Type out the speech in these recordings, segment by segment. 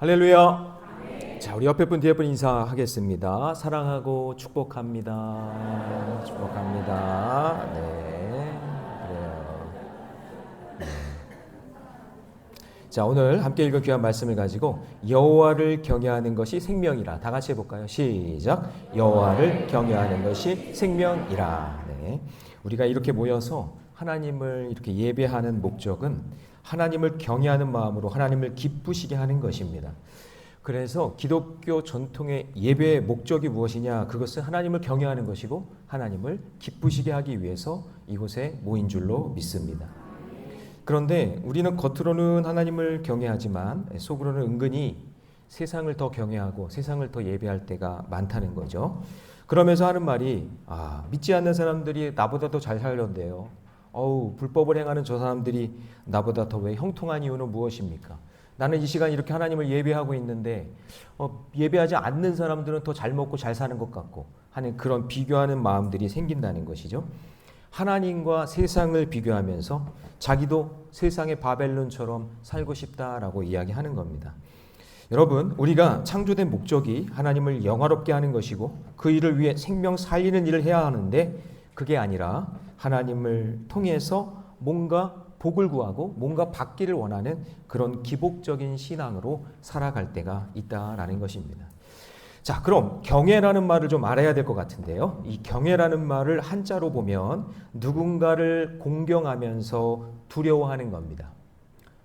할렐루야. 자, 우리 옆에 분 뒤에 분 인사하겠습니다. 사랑하고 축복합니다. 축복합니다. 네, 그래요. 네. 자, 오늘 함께 읽은 귀한 말씀을 가지고 여호와를 경외하는 것이 생명이라. 다 같이 해볼까요? 시작. 여호와를 경외하는 것이 생명이라. 네. 우리가 이렇게 모여서 하나님을 이렇게 예배하는 목적은 하나님을 경외하는 마음으로 하나님을 기쁘시게 하는 것입니다. 그래서 기독교 전통의 예배의 목적이 무엇이냐? 그것은 하나님을 경외하는 것이고 하나님을 기쁘시게 하기 위해서 이곳에 모인 줄로 믿습니다. 그런데 우리는 겉으로는 하나님을 경외하지만 속으로는 은근히 세상을 더 경외하고 세상을 더 예배할 때가 많다는 거죠. 그러면서 하는 말이 믿지 않는 사람들이 나보다 더 잘 살던데요. 불법을 행하는 저 사람들이 나보다 더 왜 형통한 이유는 무엇입니까? 나는 이 시간 이렇게 하나님을 예배하고 있는데 예배하지 않는 사람들은 더 잘 먹고 잘 사는 것 같고 하는 그런 비교하는 마음들이 생긴다는 것이죠. 하나님과 세상을 비교하면서 자기도 세상의 바벨론처럼 살고 싶다라고 이야기하는 겁니다. 여러분, 우리가 창조된 목적이 하나님을 영화롭게 하는 것이고 그 일을 위해 생명 살리는 일을 해야 하는데 그게 아니라 하나님을 통해서 뭔가 복을 구하고 뭔가 받기를 원하는 그런 기복적인 신앙으로 살아갈 때가 있다라는 것입니다. 자, 그럼 경외라는 말을 좀 알아야 될 것 같은데요. 이 경외라는 말을 한자로 보면 누군가를 공경하면서 두려워하는 겁니다.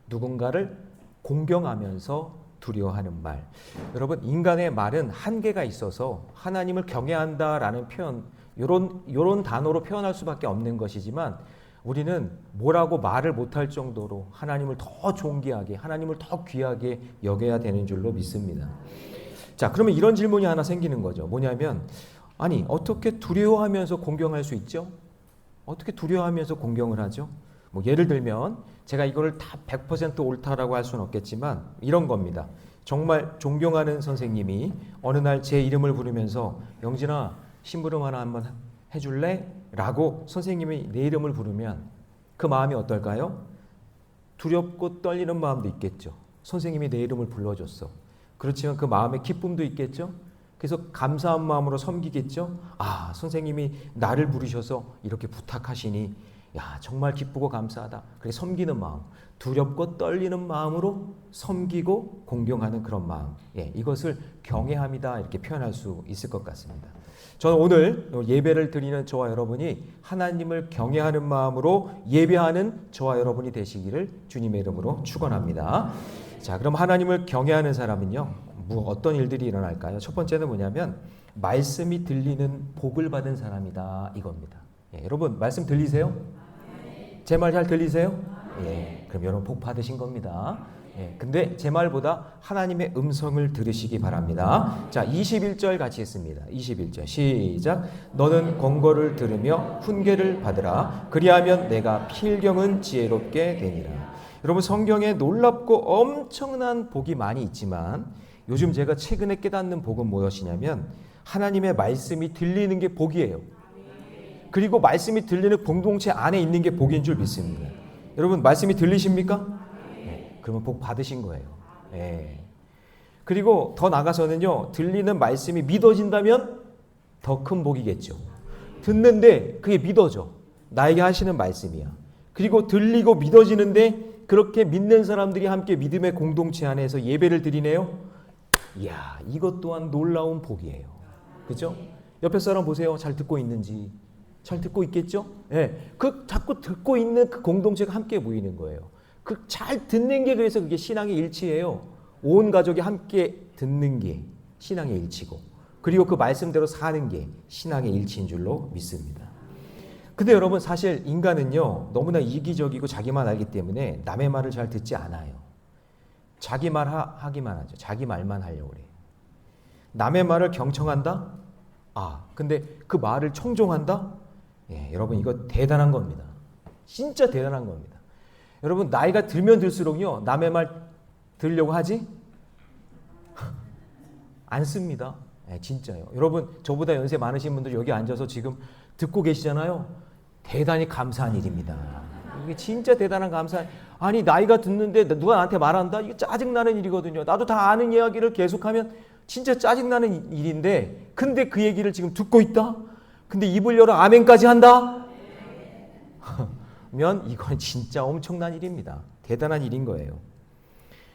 누군가를 공경하면서 두려워하는 말. 여러분, 인간의 말은 한계가 있어서 하나님을 경외한다라는 표현, 요런 단어로 표현할 수밖에 없는 것이지만 우리는 뭐라고 말을 못할 정도로 하나님을 더 존귀하게, 하나님을 더 귀하게 여겨야 되는 줄로 믿습니다. 자, 그러면 이런 질문이 하나 생기는 거죠. 뭐냐면, 아니, 어떻게 두려워하면서 공경할 수 있죠? 어떻게 두려워하면서 공경을 하죠? 예를 들면, 제가 이거를 다 100% 옳다라고 할 수는 없겠지만, 이런 겁니다. 정말 존경하는 선생님이 어느 날 제 이름을 부르면서, 영진아, 심부름 하나 한번 해줄래? 라고 선생님이 내 이름을 부르면 그 마음이 어떨까요? 두렵고 떨리는 마음도 있겠죠. 선생님이 내 이름을 불러줬어. 그렇지만 그 마음에 기쁨도 있겠죠. 그래서 감사한 마음으로 섬기겠죠. 선생님이 나를 부르셔서 이렇게 부탁하시니 정말 기쁘고 감사하다. 그래서 섬기는 마음, 두렵고 떨리는 마음으로 섬기고 공경하는 그런 마음, 이것을 경외함이다 이렇게 표현할 수 있을 것 같습니다. 저는 오늘 예배를 드리는 저와 여러분이 하나님을 경외하는 마음으로 예배하는 저와 여러분이 되시기를 주님의 이름으로 축원합니다. 자, 그럼 하나님을 경외하는 사람은요, 어떤 일들이 일어날까요? 첫 번째는 뭐냐면 말씀이 들리는 복을 받은 사람이다 이겁니다. 여러분, 말씀 들리세요? 제 말 잘 들리세요? 그럼 여러분 복 받으신 겁니다. 근데 제 말보다 하나님의 음성을 들으시기 바랍니다. 자, 21절 같이 했습니다. 21절 시작. 너는 권고를 들으며 훈계를 받으라. 그리하면 내가 필경은 지혜롭게 되니라. 여러분, 성경에 놀랍고 엄청난 복이 많이 있지만 요즘 제가 최근에 깨닫는 복은 무엇이냐면 하나님의 말씀이 들리는 게 복이에요. 그리고 말씀이 들리는 공동체 안에 있는 게 복인 줄 믿습니다. 여러분, 말씀이 들리십니까? 그러면 복 받으신 거예요. 그리고 더 나가서는요, 들리는 말씀이 믿어진다면 더 큰 복이겠죠. 듣는데 그게 믿어져. 나에게 하시는 말씀이야. 그리고 들리고 믿어지는데 그렇게 믿는 사람들이 함께 믿음의 공동체 안에서 예배를 드리네요. 이야, 이것 또한 놀라운 복이에요. 그죠? 옆에 사람 보세요. 잘 듣고 있는지. 잘 듣고 있겠죠? 그 자꾸 듣고 있는 그 공동체가 함께 모이는 거예요. 그 잘 듣는 게 그래서 그게 신앙의 일치예요. 온 가족이 함께 듣는 게 신앙의 일치고, 그리고 그 말씀대로 사는 게 신앙의 일치인 줄로 믿습니다. 근데 여러분, 사실 인간은요, 너무나 이기적이고 자기만 알기 때문에 남의 말을 잘 듣지 않아요. 자기 말 하기만 하죠. 자기 말만 하려고 그래요. 남의 말을 경청한다? 근데 그 말을 청종한다? 여러분, 이거 대단한 겁니다. 진짜 대단한 겁니다. 여러분, 나이가 들면 들수록요, 남의 말 들으려고 하지? 안 씁니다. 진짜요. 여러분, 저보다 연세 많으신 분들 여기 앉아서 지금 듣고 계시잖아요. 대단히 감사한 일입니다. 이게 진짜 대단한 감사. 아니 나이가 듣는데 누가 나한테 말한다? 이거 짜증나는 일이거든요. 나도 다 아는 이야기를 계속하면 진짜 짜증나는 일인데 근데 그 얘기를 지금 듣고 있다? 근데 입을 열어 아멘까지 한다? 면 이건 진짜 엄청난 일입니다. 대단한 일인 거예요.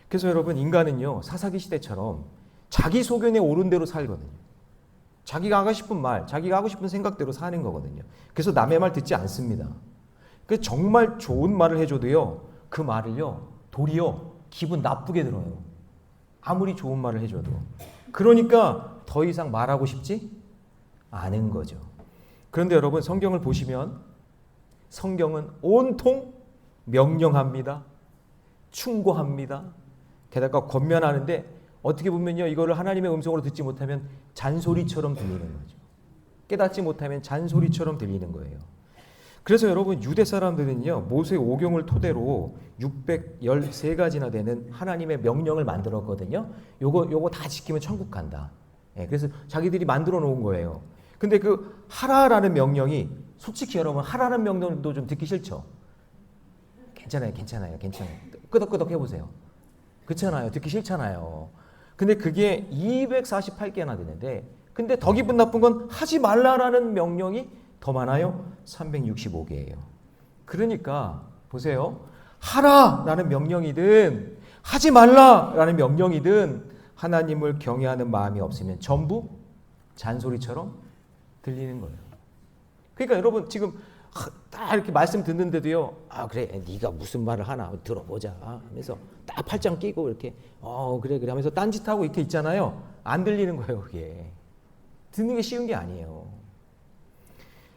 그래서 여러분 인간은요 사사기 시대처럼 자기 소견에 옳은 대로 살거든요. 자기가 하고 싶은 말, 자기가 하고 싶은 생각대로 사는 거거든요. 그래서 남의 말 듣지 않습니다. 그 정말 좋은 말을 해줘도요 그 말을요 도리어 기분 나쁘게 들어요. 아무리 좋은 말을 해줘도. 그러니까 더 이상 말하고 싶지 않은 거죠. 그런데 여러분 성경을 보시면 성경은 온통 명령합니다. 충고합니다. 게다가 권면하는데 어떻게 보면요 이거를 하나님의 음성으로 듣지 못하면 잔소리처럼 들리는 거죠. 깨닫지 못하면 잔소리처럼 들리는 거예요. 그래서 여러분 유대 사람들은요 모세 오경을 토대로 613가지나 되는 하나님의 명령을 만들었거든요. 요거 다 지키면 천국 간다. 그래서 자기들이 만들어 놓은 거예요. 근데 그 하라라는 명령이 솔직히 여러분 하라는 명령도 좀 듣기 싫죠. 괜찮아요. 끄덕끄덕 해보세요. 그렇잖아요. 듣기 싫잖아요. 근데 그게 248개나 되는데 근데 더 기분 나쁜 건 하지 말라라는 명령이 더 많아요. 365개예요. 그러니까 보세요. 하라라는 명령이든 하지 말라라는 명령이든 하나님을 경외하는 마음이 없으면 전부 잔소리처럼 들리는 거예요. 그러니까 여러분 지금 딱 이렇게 말씀 듣는데도요. 아 그래 네가 무슨 말을 하나 들어보자 하면서 딱 팔짱 끼고 이렇게 그래 하면서 딴짓하고 이렇게 있잖아요. 안 들리는 거예요. 그게. 듣는 게 쉬운 게 아니에요.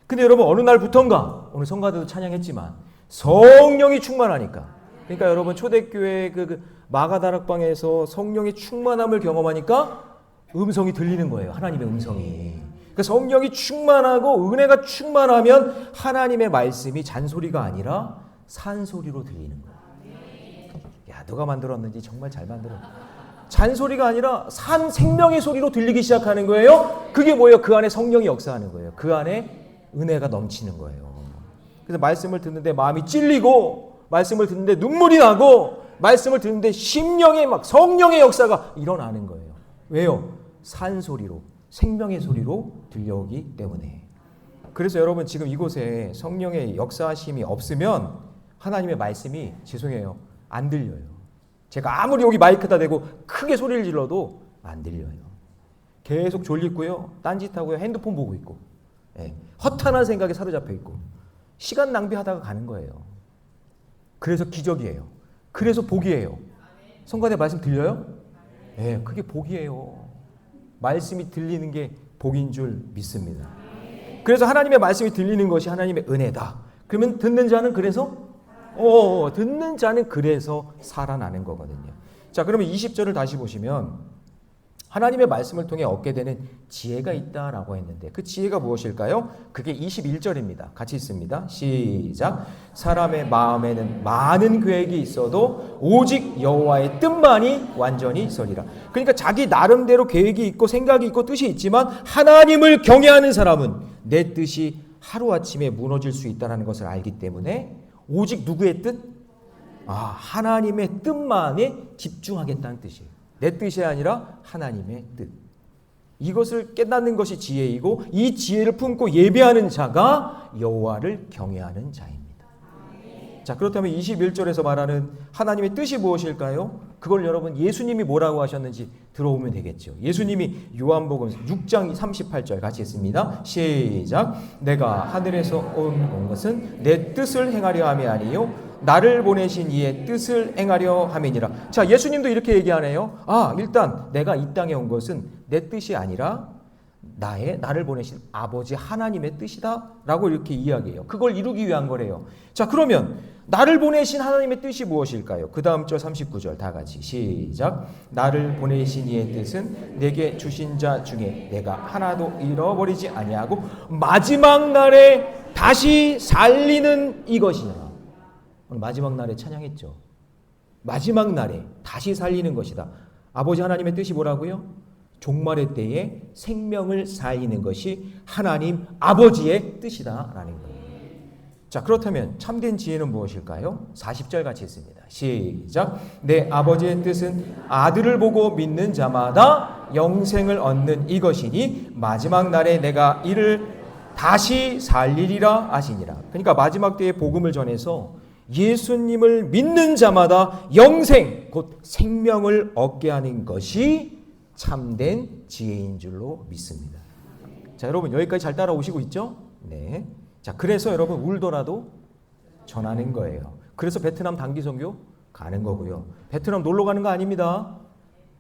근데 여러분 어느 날부턴가 오늘 성가대도 찬양했지만 성령이 충만하니까 그러니까 여러분 초대교회 그 마가다락방에서 성령의 충만함을 경험하니까 음성이 들리는 거예요. 하나님의 음성이. 그러니까 성령이 충만하고 은혜가 충만하면 하나님의 말씀이 잔소리가 아니라 산소리로 들리는 거예요. 야 누가 만들었는지 정말 잘 만들었네. 잔소리가 아니라 산 생명의 소리로 들리기 시작하는 거예요. 그게 뭐예요? 그 안에 성령이 역사하는 거예요. 그 안에 은혜가 넘치는 거예요. 그래서 말씀을 듣는데 마음이 찔리고 말씀을 듣는데 눈물이 나고 말씀을 듣는데 심령에 막 성령의 역사가 일어나는 거예요. 왜요? 산소리로 생명의 소리로 들려오기 때문에. 그래서 여러분 지금 이곳에 성령의 역사하심이 없으면 하나님의 말씀이 죄송해요. 안 들려요. 제가 아무리 여기 마이크다 대고 크게 소리를 질러도 안 들려요. 계속 졸리고요. 딴짓하고요. 핸드폰 보고 있고 허탄한 생각에 사로잡혀 있고 시간 낭비하다가 가는 거예요. 그래서 기적이에요. 그래서 복이에요. 성가대 말씀 들려요? 그게 복이에요. 말씀이 들리는 게 복인 줄 믿습니다. 그래서 하나님의 말씀이 들리는 것이 하나님의 은혜다. 그러면 듣는 자는 그래서 듣는 자는 그래서 살아나는 거거든요. 자, 그러면 20절을 다시 보시면 하나님의 말씀을 통해 얻게 되는 지혜가 있다라고 했는데 그 지혜가 무엇일까요? 그게 21절입니다. 같이 읽습니다. 시작. 사람의 마음에는 많은 계획이 있어도 오직 여호와의 뜻만이 완전히 서리라. 그러니까 자기 나름대로 계획이 있고 생각이 있고 뜻이 있지만 하나님을 경외하는 사람은 내 뜻이 하루아침에 무너질 수 있다는 것을 알기 때문에 오직 누구의 뜻? 하나님의 뜻만에 집중하겠다는 뜻이에요. 내 뜻이 아니라 하나님의 뜻. 이것을 깨닫는 것이 지혜이고 이 지혜를 품고 예배하는 자가 여호와를 경외하는 자입니다. 자, 그렇다면 21절에서 말하는 하나님의 뜻이 무엇일까요? 그걸 여러분 예수님이 뭐라고 하셨는지 들어오면 되겠죠. 예수님이 요한복음 6장 38절 같이 했습니다. 시작. 내가 하늘에서 온 것은 내 뜻을 행하려 함이 아니요 나를 보내신 이의 뜻을 행하려 함이니라. 자, 예수님도 이렇게 얘기하네요. 일단 내가 이 땅에 온 것은 내 뜻이 아니라 나를 보내신 아버지 하나님의 뜻이다 라고 이렇게 이야기해요. 그걸 이루기 위한 거래요. 자, 그러면 나를 보내신 하나님의 뜻이 무엇일까요? 그 다음 절 39절 다 같이 시작. 나를 보내신 이의 뜻은 내게 주신 자 중에 내가 하나도 잃어버리지 아니하고 마지막 날에 다시 살리는 이것이냐. 오늘 마지막 날에 찬양했죠. 마지막 날에 다시 살리는 것이다. 아버지 하나님의 뜻이 뭐라고요? 종말의 때에 생명을 살리는 것이 하나님 아버지의 뜻이다라는 거예요. 자, 그렇다면 참된 지혜는 무엇일까요? 40절 같이 있습니다. 시작. 내 아버지의 뜻은 아들을 보고 믿는 자마다 영생을 얻는 이것이니 마지막 날에 내가 이를 다시 살리리라 하시니라. 그러니까 마지막 때에 복음을 전해서 예수님을 믿는 자마다 영생, 곧 생명을 얻게 하는 것이 참된 지혜인 줄로 믿습니다. 자, 여러분 여기까지 잘 따라오시고 있죠? 네. 자, 그래서 여러분 울더라도 전하는 거예요. 그래서 베트남 단기 선교 가는 거고요. 베트남 놀러 가는 거 아닙니다.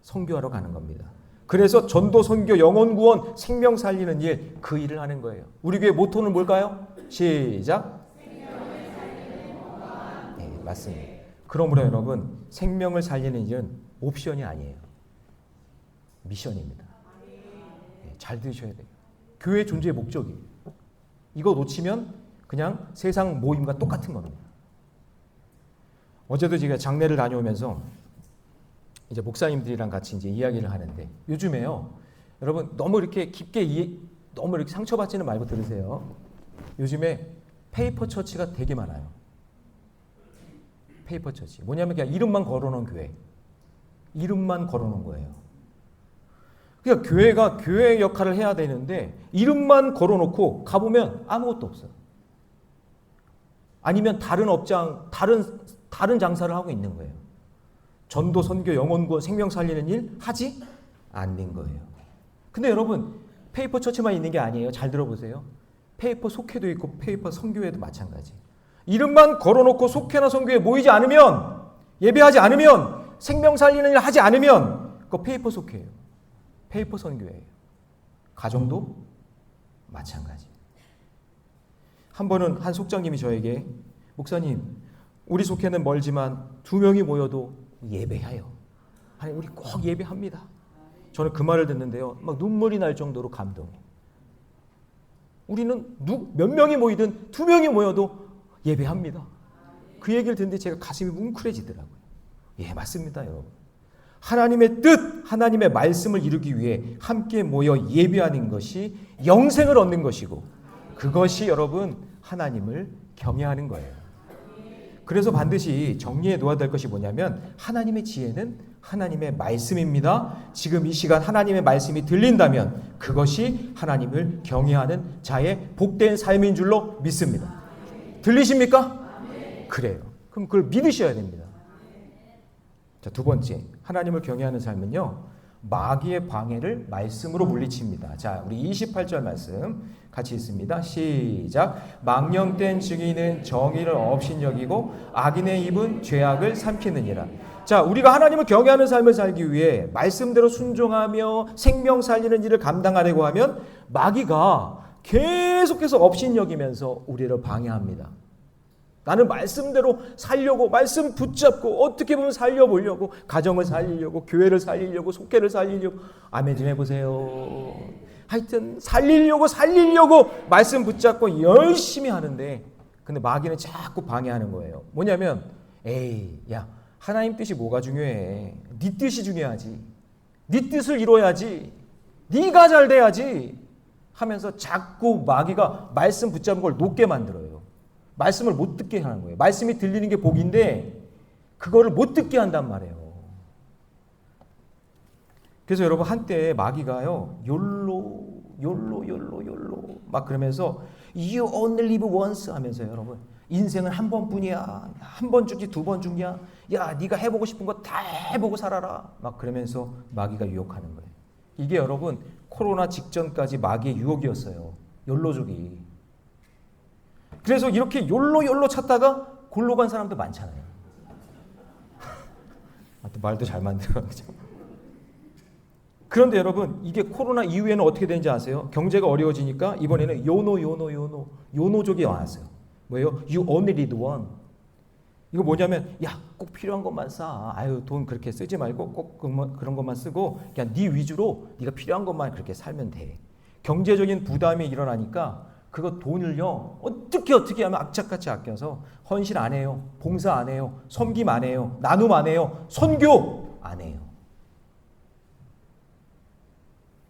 선교하러 가는 겁니다. 그래서 전도 선교 영혼 구원 생명 살리는 일, 그 일을 하는 거예요. 우리 교회 모토는 뭘까요? 시작. 네, 맞습니다. 그러므로 여러분 생명을 살리는 일은 옵션이 아니에요. 미션입니다. 네, 잘 들으셔야 돼요. 교회 존재의 목적이에요. 이거 놓치면 그냥 세상 모임과 똑같은 겁니다. 어제도 제가 장례를 다녀오면서 이제 목사님들이랑 같이 이제 이야기를 하는데 요즘에요, 여러분 너무 이렇게 깊게 너무 이렇게 상처받지는 말고 들으세요. 요즘에 페이퍼 처치가 되게 많아요. 페이퍼 처치. 뭐냐면 그냥 이름만 걸어놓은 교회. 이름만 걸어놓은 거예요. 그러니까 교회가 교회 역할을 해야 되는데 이름만 걸어놓고 가보면 아무것도 없어요. 아니면 다른 업장, 다른 장사를 하고 있는 거예요. 전도, 선교, 영혼 구원, 생명 살리는 일 하지 않는 거예요. 근데 여러분 페이퍼 처치만 있는 게 아니에요. 잘 들어보세요. 페이퍼 속회도 있고 페이퍼 선교회도 마찬가지. 이름만 걸어놓고 속회나 선교회 모이지 않으면, 예배하지 않으면, 생명 살리는 일 하지 않으면 그거 페이퍼 속회예요. 페이퍼 선교회예요. 가정도 마찬가지. 한 번은 한 속장님이 저에게 목사님, 우리 속회는 멀지만 2명이 모여도 예배해요. 아니, 우리 꼭 예배합니다. 저는 그 말을 듣는데요, 막 눈물이 날 정도로 감동해요. 우리는 몇 명이 모이든 2명이 모여도 예배합니다. 그 얘기를 듣는데 제가 가슴이 뭉클해지더라고요. 예, 맞습니다, 여러분. 하나님의 뜻, 하나님의 말씀을 이루기 위해 함께 모여 예배하는 것이 영생을 얻는 것이고, 그것이 여러분 하나님을 경외하는 거예요. 그래서 반드시 정리해 놓아야 될 것이 뭐냐면 하나님의 지혜는 하나님의 말씀입니다. 지금 이 시간 하나님의 말씀이 들린다면 그것이 하나님을 경외하는 자의 복된 삶인 줄로 믿습니다. 들리십니까? 그래요. 그럼 그걸 믿으셔야 됩니다. 자, 두 번째, 하나님을 경외하는 삶은요, 마귀의 방해를 말씀으로 물리칩니다. 자, 우리 28절 말씀 같이 있습니다. 시작. 망령된 증인은 정의를 업신여기고 악인의 입은 죄악을 삼키느니라. 자, 우리가 하나님을 경외하는 삶을 살기 위해 말씀대로 순종하며 생명 살리는 일을 감당하려고 하면 마귀가 계속해서 업신여기면서 우리를 방해합니다. 나는 말씀대로 살려고, 말씀 붙잡고 어떻게 보면 살려보려고, 가정을 살리려고, 교회를 살리려고, 속회를 살리려고. 아멘 좀 해보세요. 하여튼 살리려고 말씀 붙잡고 열심히 하는데, 근데 마귀는 자꾸 방해하는 거예요. 뭐냐면, 에이, 야, 하나님 뜻이 뭐가 중요해? 네 뜻이 중요하지. 네 뜻을 이뤄야지. 네가 잘 돼야지 하면서 자꾸 마귀가 말씀 붙잡은 걸 놓게 만들어요. 말씀을 못 듣게 하는 거예요. 말씀이 들리는 게 복인데 그거를 못 듣게 한단 말이에요. 그래서 여러분 한때 마귀가요, 욜로 막 그러면서 You only live once 하면서요, 여러분 인생은 한 번뿐이야. 한 번 죽지 2번 죽냐? 야, 네가 해보고 싶은 거 다 해보고 살아라. 막 그러면서 마귀가 유혹하는 거예요. 이게 여러분 코로나 직전까지 마귀의 유혹이었어요. 욜로족이. 그래서 이렇게 욜로 찾다가 골로 간 사람도 많잖아요. 또 말도 잘 만들어. 그런데 여러분 이게 코로나 이후에는 어떻게 되는지 아세요? 경제가 어려워지니까 이번에는 요노족이 나왔어요. 뭐예요? You only need one. 이거 뭐냐면 야, 꼭 필요한 것만 사. 아유, 돈 그렇게 쓰지 말고 꼭 그런 것만 쓰고 그냥 네 위주로 네가 필요한 것만 그렇게 살면 돼. 경제적인 부담이 일어나니까 그거 돈을요 어떻게 하면 악착같이 아껴서 헌신 안 해요, 봉사 안 해요, 섬김 안 해요, 나눔 안 해요, 선교 안 해요.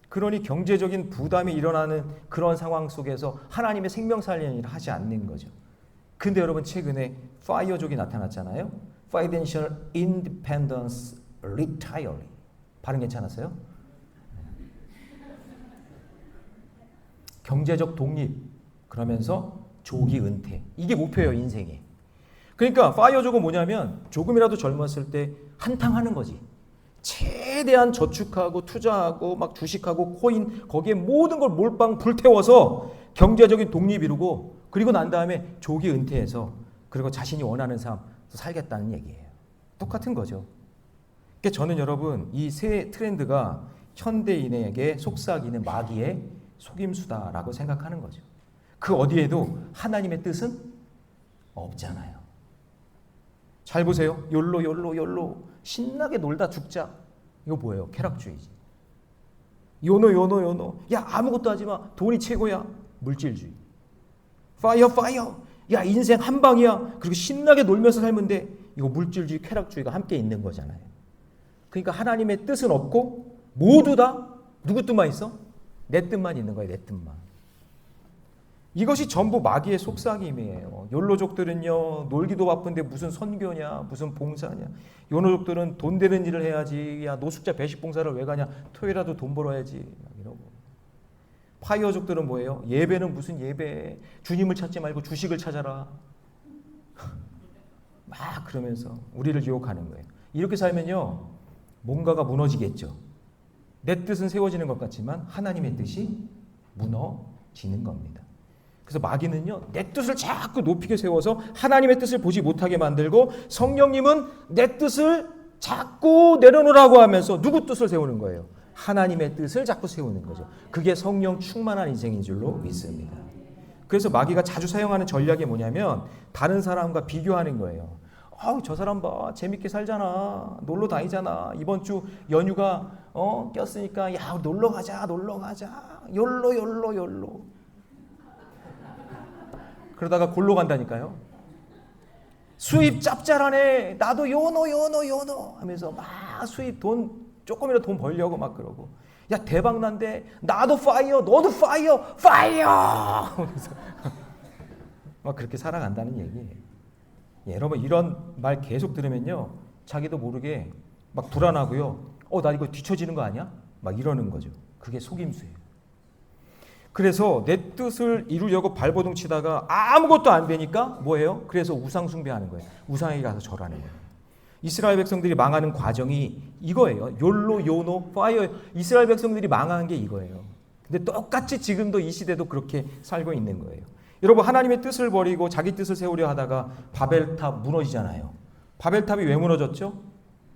그러니 경제적인 부담이 일어나는 그런 상황 속에서 하나님의 생명 살리는 일을 하지 않는 거죠. 근데 여러분 최근에 파이어족이 나타났잖아요. Financial Independence Retire. 발음 괜찮았어요? 경제적 독립. 그러면서 조기 은퇴. 이게 목표예요, 인생에. 그러니까 파이어족은 뭐냐면 조금이라도 젊었을 때 한탕하는 거지. 최대한 저축하고 투자하고 막 주식하고 코인 거기에 모든 걸 몰빵 불태워서 경제적인 독립 이루고 그리고 난 다음에 조기 은퇴해서 그리고 자신이 원하는 삶 살겠다는 얘기예요. 똑같은 거죠. 그러니까 저는 여러분 이 새 트렌드가 현대인에게 속삭이는 마귀의 속임수다라고 생각하는 거죠. 그 어디에도 하나님의 뜻은 없잖아요. 잘 보세요. 욜로 신나게 놀다 죽자. 이거 뭐예요? 쾌락주의지. 요노. 야 아무것도 하지 마. 돈이 최고야. 물질주의. 파이어. 야 인생 한 방이야. 그리고 신나게 놀면서 살면 돼. 이거 물질주의, 쾌락주의가 함께 있는 거잖아요. 그러니까 하나님의 뜻은 없고 모두 다 누구 뜻만 있어? 내 뜻만 있는 거예요. 내 뜻만. 이것이 전부 마귀의 속삭임이에요. 욜로족들은요, 놀기도 바쁜데 무슨 선교냐, 무슨 봉사냐. 요노족들은 돈 되는 일을 해야지. 야, 노숙자 배식 봉사를 왜 가냐. 토요일이라도 돈 벌어야지. 이러고. 파이어족들은 뭐예요? 예배는 무슨 예배. 주님을 찾지 말고 주식을 찾아라. 막 그러면서 우리를 유혹하는 거예요. 이렇게 살면요, 뭔가가 무너지겠죠. 내 뜻은 세워지는 것 같지만 하나님의 뜻이 무너지는 겁니다. 그래서 마귀는요, 내 뜻을 자꾸 높이게 세워서 하나님의 뜻을 보지 못하게 만들고 성령님은 내 뜻을 자꾸 내려놓으라고 하면서 누구 뜻을 세우는 거예요? 하나님의 뜻을 자꾸 세우는 거죠. 그게 성령 충만한 인생인 줄로 믿습니다. 그래서 마귀가 자주 사용하는 전략이 뭐냐면 다른 사람과 비교하는 거예요. 저 사람 봐, 재밌게 살잖아, 놀러 다니잖아, 이번 주 연휴가 꼈으니까 야 놀러 가자, 욜로. 그러다가 골로 간다니까요. 수입 짭짤하네. 나도 요노 하면서 막 수입 돈 조금이라도 돈 벌려고 막 그러고. 야 대박 난데 나도 파이어, 너도 파이어. 막 그렇게 살아간다는 얘기예요. 여러분 이런 말 계속 들으면요, 자기도 모르게 막 불안하고요. 나 이거 뒤처지는 거 아니야? 막 이러는 거죠. 그게 속임수예요. 그래서 내 뜻을 이루려고 발버둥 치다가 아무것도 안 되니까 뭐예요? 그래서 우상 숭배하는 거예요. 우상에게 가서 절하는 거예요. 이스라엘 백성들이 망하는 과정이 이거예요. 요노, 파이어. 이스라엘 백성들이 망한 게 이거예요. 근데 똑같이 지금도 이 시대도 그렇게 살고 있는 거예요. 여러분 하나님의 뜻을 버리고 자기 뜻을 세우려 하다가 바벨탑 무너지잖아요. 바벨탑이 왜 무너졌죠?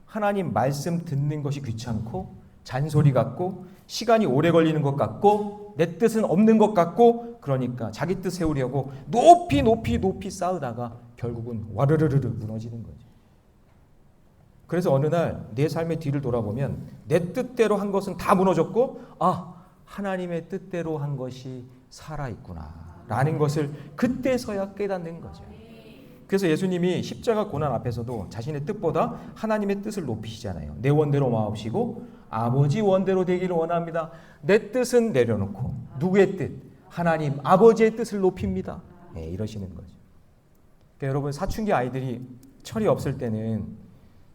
하나님 말씀 듣는 것이 귀찮고 잔소리 같고 시간이 오래 걸리는 것 같고 내 뜻은 없는 것 같고 그러니까 자기 뜻 세우려고 높이 쌓으다가 결국은 와르르르 무너지는 거죠. 그래서 어느 날 내 삶의 뒤를 돌아보면 내 뜻대로 한 것은 다 무너졌고 하나님의 뜻대로 한 것이 살아있구나 라는 것을 그때서야 깨닫는 거죠. 그래서 예수님이 십자가 고난 앞에서도 자신의 뜻보다 하나님의 뜻을 높이시잖아요. 내 원대로 마옵시고 아버지 원대로 되기를 원합니다. 내 뜻은 내려놓고 누구의 뜻? 하나님 아버지의 뜻을 높입니다. 이러시는 거죠. 그러니까 여러분 사춘기 아이들이 철이 없을 때는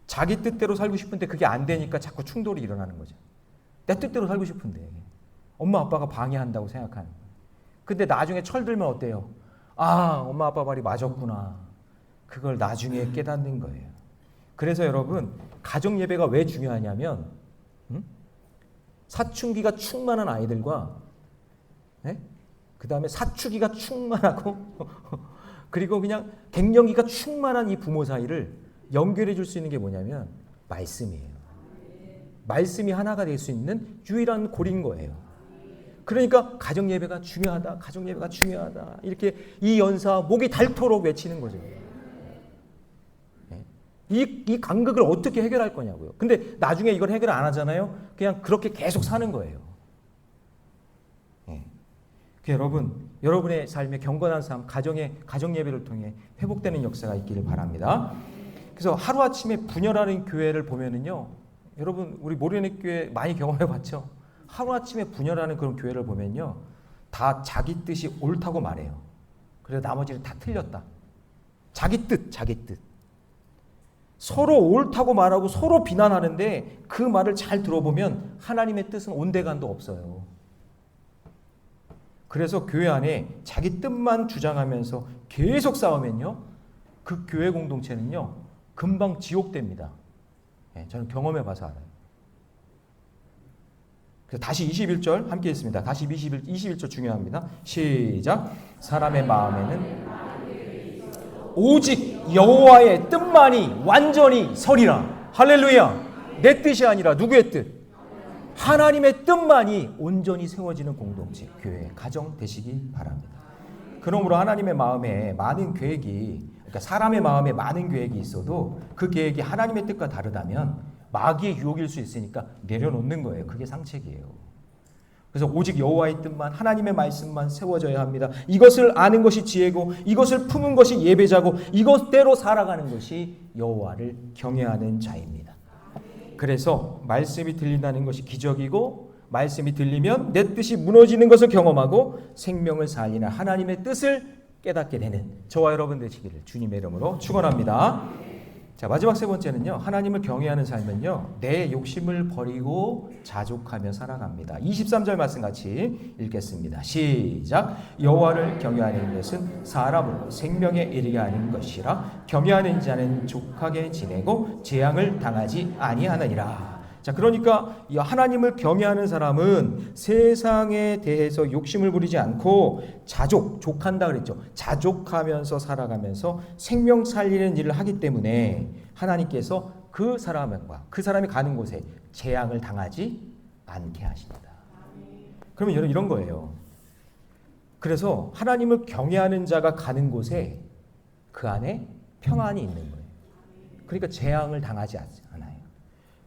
자기 뜻대로 살고 싶은데 그게 안 되니까 자꾸 충돌이 일어나는 거죠. 내 뜻대로 살고 싶은데 엄마 아빠가 방해한다고 생각하는 거예요. 근데 나중에 철 들면 어때요? 엄마 아빠 말이 맞았구나. 그걸 나중에 깨닫는 거예요. 그래서 여러분 가정 예배가 왜 중요하냐면 사춘기가 충만한 아이들과 그 다음에 사춘기가 충만하고 그리고 그냥 갱년기가 충만한 이 부모 사이를 연결해 줄 수 있는 게 뭐냐면 말씀이에요. 말씀이 하나가 될 수 있는 유일한 고리인 거예요. 그러니까 가정 예배가 중요하다. 이렇게 이 연사 목이 닳도록 외치는 거죠. 이 간극을 어떻게 해결할 거냐고요. 근데 나중에 이걸 해결 안 하잖아요. 그냥 그렇게 계속 사는 거예요. 여러분, 여러분의 삶의 경건한 삶, 가정 예배를 통해 회복되는 역사가 있기를 바랍니다. 그래서 하루아침에 분열하는 교회를 보면은요, 여러분 우리 모래내 교회 많이 경험해 봤죠? 하루아침에 분열하는 그런 교회를 보면요, 다 자기 뜻이 옳다고 말해요. 그래서 나머지는 다 틀렸다. 자기 뜻. 서로 옳다고 말하고 서로 비난하는데 그 말을 잘 들어보면 하나님의 뜻은 온데간도 없어요. 그래서 교회 안에 자기 뜻만 주장하면서 계속 싸우면요, 그 교회 공동체는요 금방 지옥됩니다. 저는 경험해 봐서 알아요. 그래서 다시 21절 함께 했습니다. 다시 21절 중요합니다. 시작. 사람의 마음에는 오직 여호와의 뜻만이 완전히 서리라. 할렐루야. 내 뜻이 아니라 누구의 뜻? 하나님의 뜻만이 온전히 세워지는 공동체, 교회, 가정 되시기 바랍니다. 그러므로 하나님의 마음에 많은 계획이, 그러니까 사람의 마음에 많은 계획이 있어도 그 계획이 하나님의 뜻과 다르다면 마귀의 유혹일 수 있으니까 내려놓는 거예요. 그게 상책이에요. 그래서 오직 여호와의 뜻만, 하나님의 말씀만 세워져야 합니다. 이것을 아는 것이 지혜고 이것을 품은 것이 예배자고 이것대로 살아가는 것이 여호와를 경외하는 자입니다. 그래서 말씀이 들린다는 것이 기적이고, 말씀이 들리면 내 뜻이 무너지는 것을 경험하고 생명을 살리는 하나님의 뜻을 깨닫게 되는 저와 여러분 되시기를 주님의 이름으로 축원합니다. 자, 마지막 세 번째는요, 하나님을 경외하는 삶은요, 내 욕심을 버리고 자족하며 살아갑니다. 23절 말씀 같이 읽겠습니다. 시작. 여호와를 경외하는 것은 사람을 생명에 이르게 하는 것이라. 경외하는 자는 족하게 지내고 재앙을 당하지 아니하느니라. 자, 그러니까 이 하나님을 경외하는 사람은 세상에 대해서 욕심을 부리지 않고 족한다 그랬죠. 자족하면서 살아가면서 생명 살리는 일을 하기 때문에 하나님께서 그 사람이 가는 곳에 재앙을 당하지 않게 하십니다. 그러면 여러분 이런 거예요. 그래서 하나님을 경외하는 자가 가는 곳에 그 안에 평안이 있는 거예요. 그러니까 재앙을 당하지 않아요.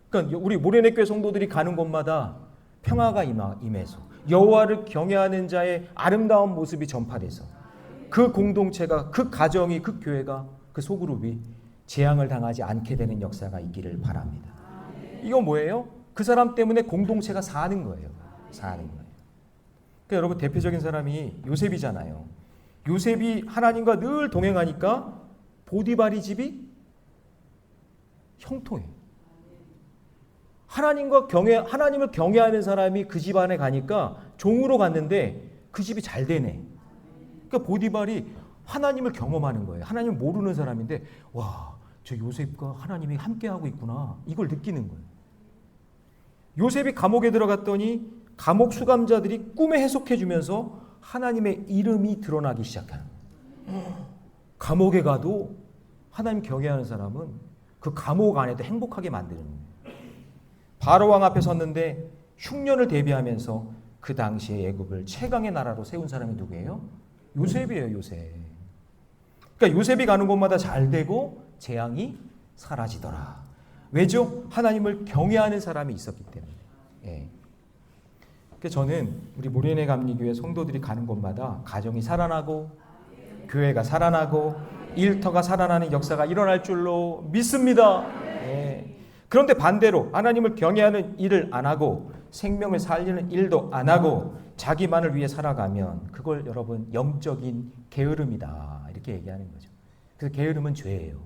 그러니까 우리 모래내교회 성도들이 가는 곳마다 평화가 임해서 여호와를 경외하는 자의 아름다운 모습이 전파돼서 그 공동체가, 그 가정이, 그 교회가, 그 소그룹이 재앙을 당하지 않게 되는 역사가 있기를 바랍니다. 이건 뭐예요? 그 사람 때문에 공동체가 사는 거예요. 그러니까 여러분 대표적인 사람이 요셉이잖아요. 요셉이 하나님과 늘 동행하니까 보디발이 집이 형통해. 하나님을 경외하는 사람이 그 집안에 가니까 종으로 갔는데 그 집이 잘 되네. 그러니까 보디발이 하나님을 경험하는 거예요. 하나님을 모르는 사람인데, 와, 저 요셉과 하나님이 함께하고 있구나. 이걸 느끼는 거예요. 요셉이 감옥에 들어갔더니 감옥 수감자들이 꿈에 해석해 주면서 하나님의 이름이 드러나기 시작하는 거예요. 감옥에 가도 하나님 경외하는 사람은 그 감옥 안에도 행복하게 만드는 거예요. 바로왕 앞에 섰는데 흉년을 대비하면서 그 당시에 애굽을 최강의 나라로 세운 사람이 누구예요? 요셉이에요. 요셉. 그러니까 요셉이 가는 곳마다 잘 되고 재앙이 사라지더라. 왜죠? 하나님을 경외하는 사람이 있었기 때문에. 예. 그래서 저는 우리 모래내 감리교회 성도들이 가는 곳마다 가정이 살아나고 교회가 살아나고 일터가 살아나는 역사가 일어날 줄로 믿습니다. 예. 그런데 반대로 하나님을 경외하는 일을 안 하고 생명을 살리는 일도 안 하고 자기만을 위해 살아가면 그걸 여러분 영적인 게으름이다 이렇게 얘기하는 거죠. 그래서 게으름은 죄예요.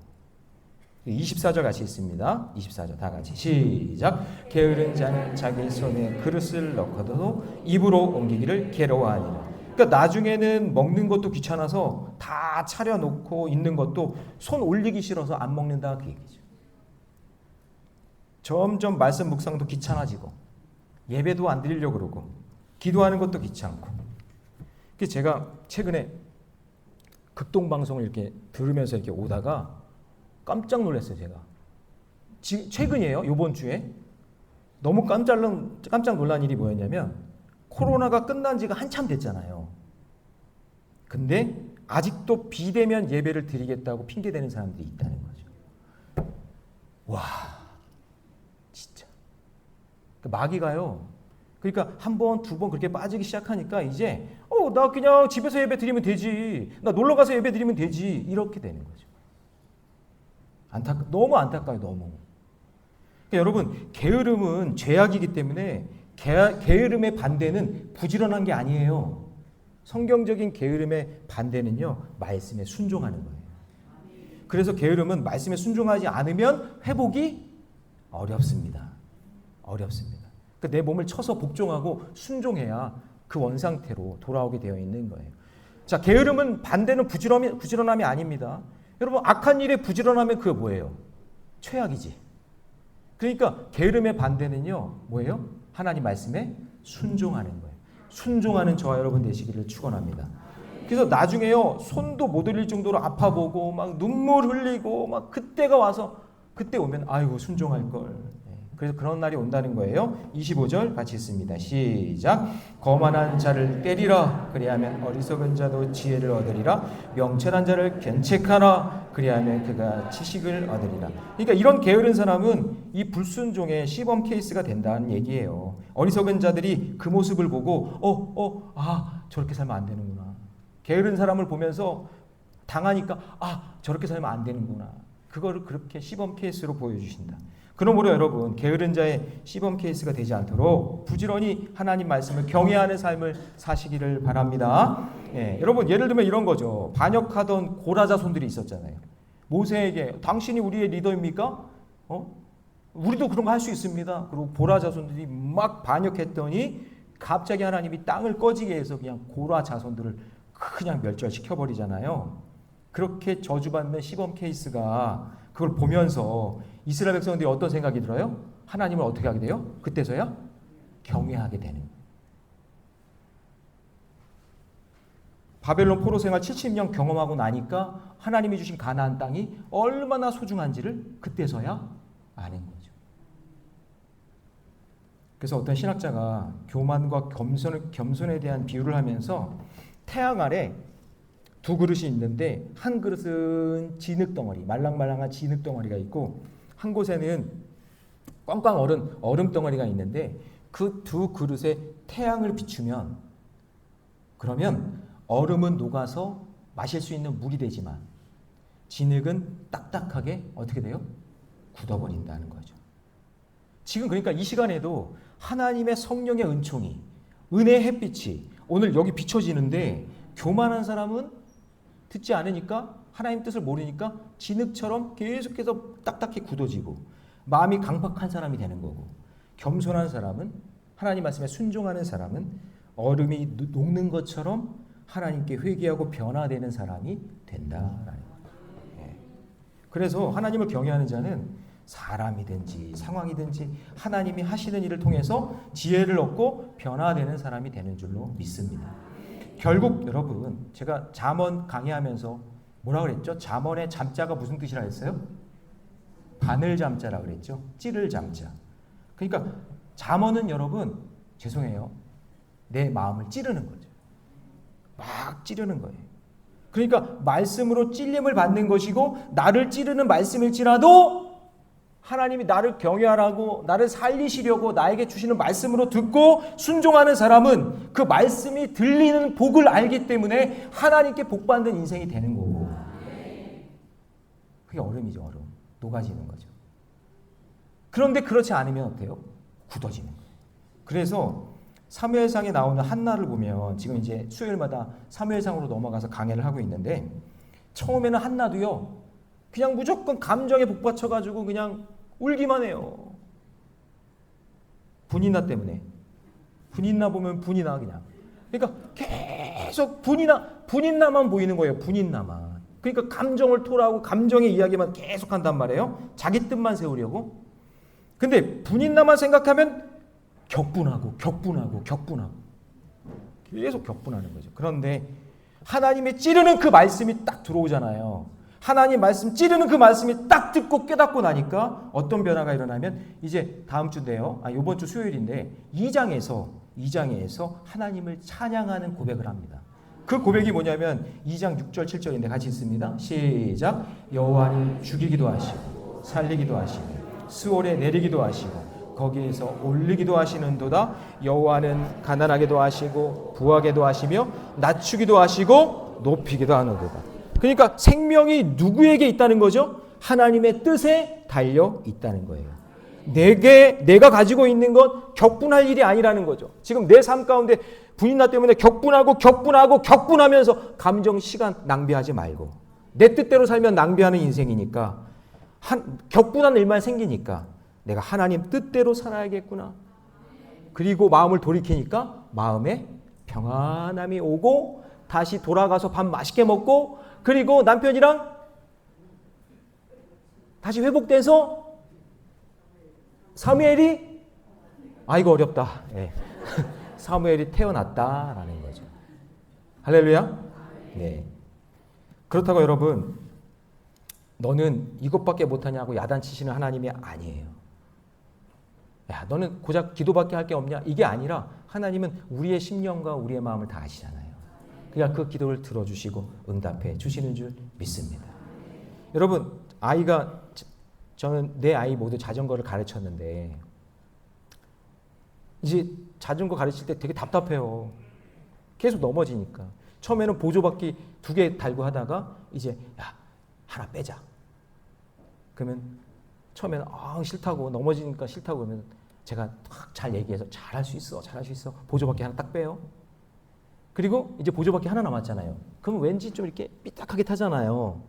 24절 같이 있습니다. 24절 다 같이 시작. 게으른 자는 자기 손에 그릇을 넣고도 입으로 옮기기를 괴로워하니라. 그러니까 나중에는 먹는 것도 귀찮아서 다 차려놓고 있는 것도 손 올리기 싫어서 안 먹는다 그 얘기죠. 점점 말씀 묵상도 귀찮아지고 예배도 안 드리려고 그러고 기도하는 것도 귀찮고. 그래서 제가 최근에 극동방송을 이렇게 들으면서 이렇게 오다가 깜짝 놀랐어요. 제가 최근이에요. 이번 주에 너무 깜짝 놀란 일이 뭐였냐면 코로나가 끝난 지가 한참 됐잖아요. 근데 아직도 비대면 예배를 드리겠다고 핑계대는 사람들이 있다는 거죠. 와, 진짜 마귀가요. 그러니까 한 번, 두 번 그렇게 빠지기 시작하니까 이제 나 그냥 집에서 예배 드리면 되지. 나 놀러 가서 예배 드리면 되지. 이렇게 되는 거죠. 너무 안타까워요. 너무. 그러니까 여러분 게으름은 죄악이기 때문에 게으름의 반대는 부지런한 게 아니에요. 성경적인 게으름의 반대는요. 말씀에 순종하는 거예요. 그래서 게으름은 말씀에 순종하지 않으면 회복이 어렵습니다. 어렵습니다. 그러니까 내 몸을 쳐서 복종하고 순종해야 그 원상태로 돌아오게 되어 있는 거예요. 자, 게으름은 반대는 부지런함이 아닙니다. 여러분, 악한 일에 부지런하면 그게 뭐예요? 최악이지. 그러니까 게으름의 반대는요, 뭐예요? 하나님 말씀에 순종하는 거예요. 순종하는 저와 여러분 되시기를 축원합니다. 그래서 나중에요, 손도 못 올릴 정도로 아파 보고 막 눈물 흘리고 막 그때가 와서 그때 오면 아이고 순종할 걸. 그래서 그런 날이 온다는 거예요. 25절 같이 읽습니다. 시작. 거만한 자를 때리라. 그리하면 어리석은 자도 지혜를 얻으리라. 명철한 자를 견책하라. 그리하면 그가 지식을 얻으리라. 그러니까 이런 게으른 사람은 이 불순종의 시범 케이스가 된다는 얘기예요. 어리석은 자들이 그 모습을 보고 저렇게 살면 안 되는구나. 게으른 사람을 보면서 당하니까 저렇게 살면 안 되는구나. 그거를 그렇게 시범 케이스로 보여주신다. 그러므로 여러분, 게으른 자의 시범 케이스가 되지 않도록 부지런히 하나님 말씀을 경외하는 삶을 사시기를 바랍니다. 여러분, 예를 들면 이런 거죠. 반역하던 고라 자손들이 있었잖아요. 모세에게 당신이 우리의 리더입니까? 우리도 그런 거 할 수 있습니다. 그리고 고라 자손들이 막 반역했더니 갑자기 하나님이 땅을 꺼지게 해서 그냥 고라 자손들을 그냥 멸절시켜 버리잖아요. 그렇게 저주받는 시범 케이스가 그걸 보면서 이스라엘 백성들이 어떤 생각이 들어요? 하나님을 어떻게 하게 돼요? 그때서야 경외하게 되는. 바벨론 포로 생활 70년 경험하고 나니까 하나님이 주신 가나안 땅이 얼마나 소중한지를 그때서야 아는 거죠. 그래서 어떤 신학자가 교만과 겸손에 대한 비유를 하면서 태양 아래 두 그릇이 있는데 한 그릇은 진흙덩어리, 말랑말랑한 진흙덩어리가 있고 한 곳에는 꽝꽝 얼은 얼음덩어리가 있는데 그 두 그릇에 태양을 비추면 그러면 얼음은 녹아서 마실 수 있는 물이 되지만 진흙은 딱딱하게 어떻게 돼요? 굳어버린다는 거죠. 지금 그러니까 이 시간에도 하나님의 성령의 은총이, 은혜의 햇빛이 오늘 여기 비춰지는데 교만한 사람은 듣지 않으니까 하나님 뜻을 모르니까 진흙처럼 계속해서 딱딱히 굳어지고 마음이 강박한 사람이 되는 거고, 겸손한 사람은 하나님 말씀에 순종하는 사람은 얼음이 녹는 것처럼 하나님께 회개하고 변화되는 사람이 된다라는 거예요. 그래서 하나님을 경외하는 자는 사람이든지 상황이든지 하나님이 하시는 일을 통해서 지혜를 얻고 변화되는 사람이 되는 줄로 믿습니다. 결국 여러분, 제가 잠언 강의하면서 뭐라 그랬죠? 잠언의 잠자가 무슨 뜻이라 했어요? 바늘 잠자라 그랬죠. 찌를 잠자. 그러니까 잠언은 여러분, 죄송해요, 내 마음을 찌르는 거죠. 막 찌르는 거예요. 그러니까 말씀으로 찔림을 받는 것이고, 나를 찌르는 말씀일지라도 하나님이 나를 경외하라고, 나를 살리시려고 나에게 주시는 말씀으로 듣고 순종하는 사람은 그 말씀이 들리는 복을 알기 때문에 하나님께 복받는 인생이 되는 거고, 그게 얼음이죠. 얼음. 녹아지는 거죠. 그런데 그렇지 않으면 어때요? 굳어지는 거예요. 그래서 사무엘상에 나오는 한나를 보면, 지금 이제 수요일마다 사무엘상으로 넘어가서 강해를 하고 있는데, 처음에는 한나도요, 그냥 무조건 감정에 복받쳐가지고 그냥 울기만 해요. 분이나 때문에. 분이나 보면 분이나 그냥. 그러니까 계속 분이나만 보이는 거예요. 분이나만. 그러니까 감정을 토로하고 감정의 이야기만 계속 한단 말이에요. 자기 뜻만 세우려고. 근데 분이나만 생각하면 격분하고 계속 격분하는 거죠. 그런데 하나님의 찌르는 그 말씀이 딱 들어오잖아요. 하나님 말씀 찌르는 그 말씀이 딱 듣고 깨닫고 나니까 어떤 변화가 일어나면, 이제 다음 주인데요, 이번 주 수요일인데 2장에서 하나님을 찬양하는 고백을 합니다. 그 고백이 뭐냐면 2장 6절 7절인데 같이 읽습니다. 시작. 여호와는 죽이기도 하시고 살리기도 하시고 스올에 내리기도 하시고 거기에서 올리기도 하시는도다. 여호와는 가난하게도 하시고 부하게도 하시며 낮추기도 하시고 높이기도 하는도다. 그러니까 생명이 누구에게 있다는 거죠? 하나님의 뜻에 달려 있다는 거예요. 내가 가지고 있는 건 격분할 일이 아니라는 거죠. 지금 내 삶 가운데 분이나 때문에 격분하면서 감정 시간 낭비하지 말고 내 뜻대로 살면 낭비하는 인생이니까 격분한 일만 생기니까 내가 하나님 뜻대로 살아야겠구나. 그리고 마음을 돌이키니까 마음에 평안함이 오고 다시 돌아가서 밥 맛있게 먹고 그리고 남편이랑 다시 회복돼서 사무엘이 이거 어렵다. 네. 사무엘이 태어났다라는 거죠. 할렐루야. 네. 그렇다고 여러분 너는 이것밖에 못하냐고 야단치시는 하나님이 아니에요. 야, 너는 고작 기도밖에 할 게 없냐? 이게 아니라 하나님은 우리의 심령과 우리의 마음을 다 아시잖아요. 그러니까 그 기도를 들어주시고 응답해 주시는 줄 믿습니다. 여러분 저는 내 아이 모두 자전거를 가르쳤는데 이제 자전거 가르칠 때 되게 답답해요. 계속 넘어지니까. 처음에는 보조바퀴 2개 달고 하다가 이제 하나 빼자. 그러면 처음에는 싫다고 넘어지니까 싫다고 그러면 제가 잘 얘기해서 잘할 수 있어. 보조바퀴 하나 딱 빼요. 그리고 이제 보조바퀴 하나 남았잖아요. 그러면 왠지 좀 이렇게 삐딱하게 타잖아요.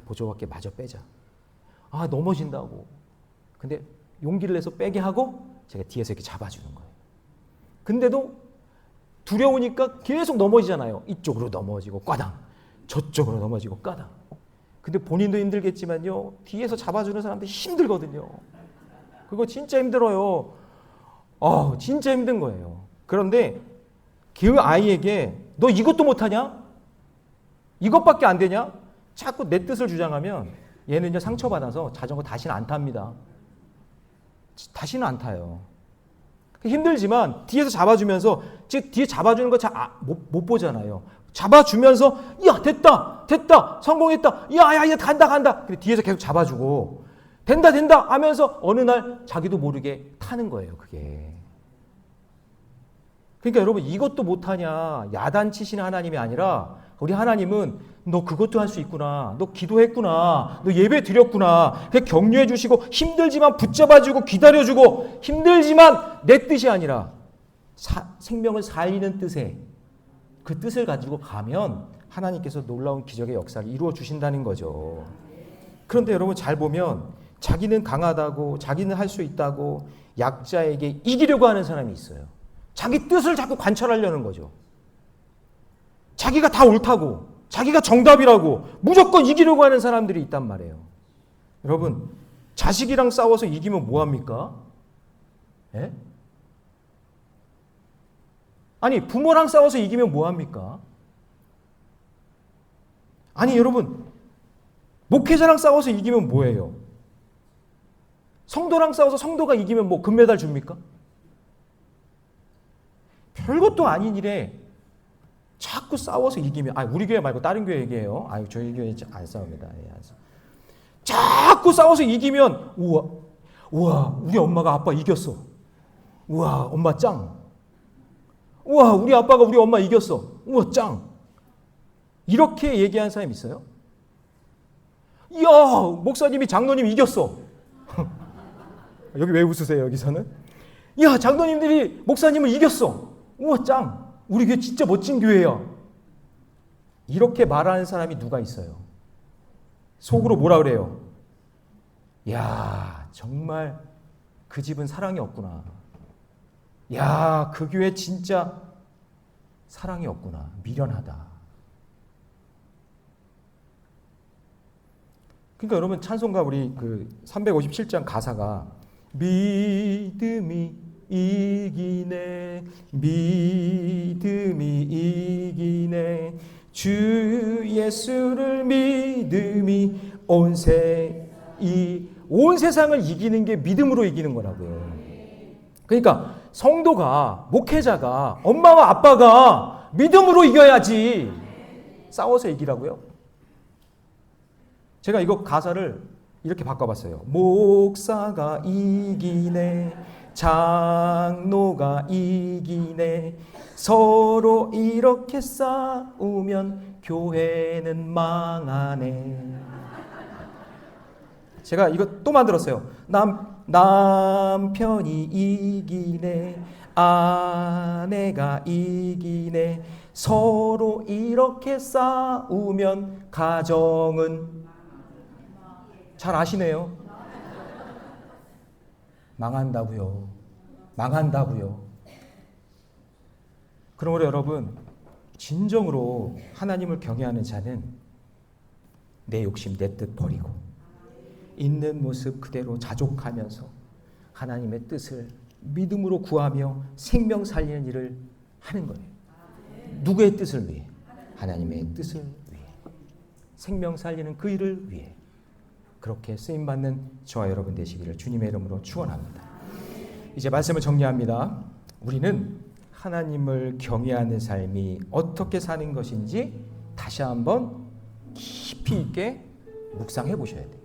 보조바퀴 마저 빼자. 넘어진다고. 근데 용기를 내서 빼게 하고 제가 뒤에서 이렇게 잡아주는 거예요. 근데도 두려우니까 계속 넘어지잖아요. 이쪽으로 넘어지고 까당, 저쪽으로 넘어지고 까당. 근데 본인도 힘들겠지만요. 뒤에서 잡아주는 사람들 힘들거든요. 그거 진짜 힘들어요. 진짜 힘든 거예요. 그런데 그 아이에게 너 이것도 못하냐? 이것밖에 안 되냐? 자꾸 내 뜻을 주장하면 얘는요 상처받아서 자전거 다시는 안 탑니다. 다시는 안 타요. 힘들지만 뒤에서 잡아주면서 즉 뒤에 잡아주는 거 잘 못 보잖아요. 잡아주면서 됐다 성공했다 야 간다 근데 뒤에서 계속 잡아주고 된다 하면서 어느 날 자기도 모르게 타는 거예요. 그게. 그러니까 여러분 이것도 못하냐 야단치시는 하나님이 아니라 우리 하나님은 너 그것도 할 수 있구나. 너 기도했구나. 너 예배 드렸구나. 격려해 주시고 힘들지만 붙잡아주고 기다려주고 힘들지만 내 뜻이 아니라 생명을 살리는 뜻에 그 뜻을 가지고 가면 하나님께서 놀라운 기적의 역사를 이루어 주신다는 거죠. 그런데 여러분 잘 보면 자기는 강하다고 자기는 할 수 있다고 약자에게 이기려고 하는 사람이 있어요. 자기 뜻을 자꾸 관철하려는 거죠. 자기가 다 옳다고 자기가 정답이라고 무조건 이기려고 하는 사람들이 있단 말이에요. 여러분 자식이랑 싸워서 이기면 뭐합니까? 예? 아니 부모랑 싸워서 이기면 뭐합니까? 아니 여러분 목회자랑 싸워서 이기면 뭐예요? 성도랑 싸워서 성도가 이기면 뭐 금메달 줍니까? 별것도 아닌 일에 자꾸 싸워서 이기면 우리 교회 말고 다른 교회 얘기해요. 저희 교회 안 싸웁니다. 자꾸 싸워서 이기면 우와 우리 엄마가 아빠 이겼어. 우와 엄마 짱. 우와 우리 아빠가 우리 엄마 이겼어. 우와 짱. 이렇게 얘기하는 사람이 있어요? 이야 목사님이 장로님 이겼어. 여기 왜 웃으세요 여기서는? 야 장로님들이 목사님을 이겼어. 우와 짱. 우리 교회 진짜 멋진 교회야. 이렇게 말하는 사람이 누가 있어요? 속으로 뭐라 그래요? 야 정말 그 집은 사랑이 없구나. 야 그 교회 진짜 사랑이 없구나. 미련하다. 그러니까 여러분 찬송가 우리 그 357장 가사가 믿음이 이기네 믿음이 이기네 주 예수를 믿음이 온 세상을 이기는 게 믿음으로 이기는 거라고요. 그러니까 성도가 목회자가 엄마와 아빠가 믿음으로 이겨야지 싸워서 이기라고요? 제가 이거 가사를 이렇게 바꿔봤어요. 목사가 이기네 장로가 이기네 서로 이렇게 싸우면 교회는 망하네. 제가 이거 또 만들었어요. 남편이 이기네 아내가 이기네 서로 이렇게 싸우면 가정은 잘 아시네요. 망한다고요. 망한다고요. 그러므로 여러분, 진정으로 하나님을 경외하는 자는 내 욕심, 내 뜻 버리고 있는 모습 그대로 자족하면서 하나님의 뜻을 믿음으로 구하며 생명 살리는 일을 하는 거예요. 누구의 뜻을 위해? 하나님의 뜻을 위해. 생명 살리는 그 일을 위해. 그렇게 쓰임받는 저와 여러분 되시기를 주님의 이름으로 축원합니다. 이제 말씀을 정리합니다. 우리는 하나님을 경외하는 삶이 어떻게 사는 것인지 다시 한번 깊이 있게 묵상해 보셔야 돼요.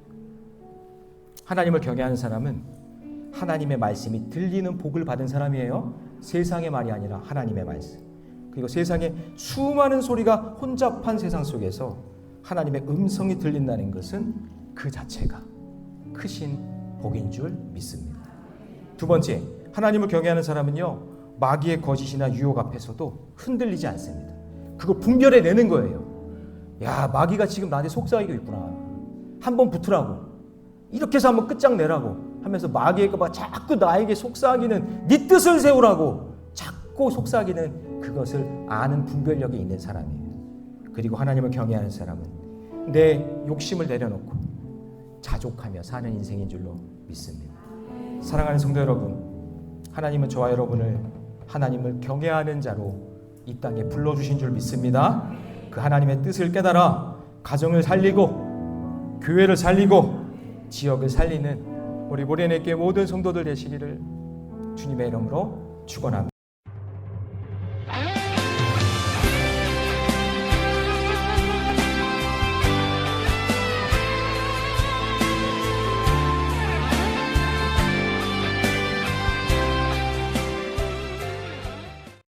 하나님을 경외하는 사람은 하나님의 말씀이 들리는 복을 받은 사람이에요. 세상의 말이 아니라 하나님의 말씀. 그리고 세상에 수많은 소리가 혼잡한 세상 속에서 하나님의 음성이 들린다는 것은 그 자체가 크신 복인 줄 믿습니다. 두 번째, 하나님을 경외하는 사람은요, 마귀의 거짓이나 유혹 앞에서도 흔들리지 않습니다. 그걸 분별해내는 거예요. 야, 마귀가 지금 나한테 속삭이고 있구나. 한번 붙으라고. 이렇게 해서 한번 끝장내라고 하면서 마귀가 자꾸 나에게 속삭이는 네 뜻을 세우라고 자꾸 속삭이는 그것을 아는 분별력이 있는 사람이에요. 그리고 하나님을 경외하는 사람은 내 욕심을 내려놓고 자족하며 사는 인생인 줄로 믿습니다. 사랑하는 성도 여러분, 하나님은 저와 여러분을 하나님을 경외하는 자로 이 땅에 불러주신 줄 믿습니다. 그 하나님의 뜻을 깨달아 가정을 살리고 교회를 살리고 지역을 살리는 우리 모래내교회 모든 성도들 되시기를 주님의 이름으로 축원합니다.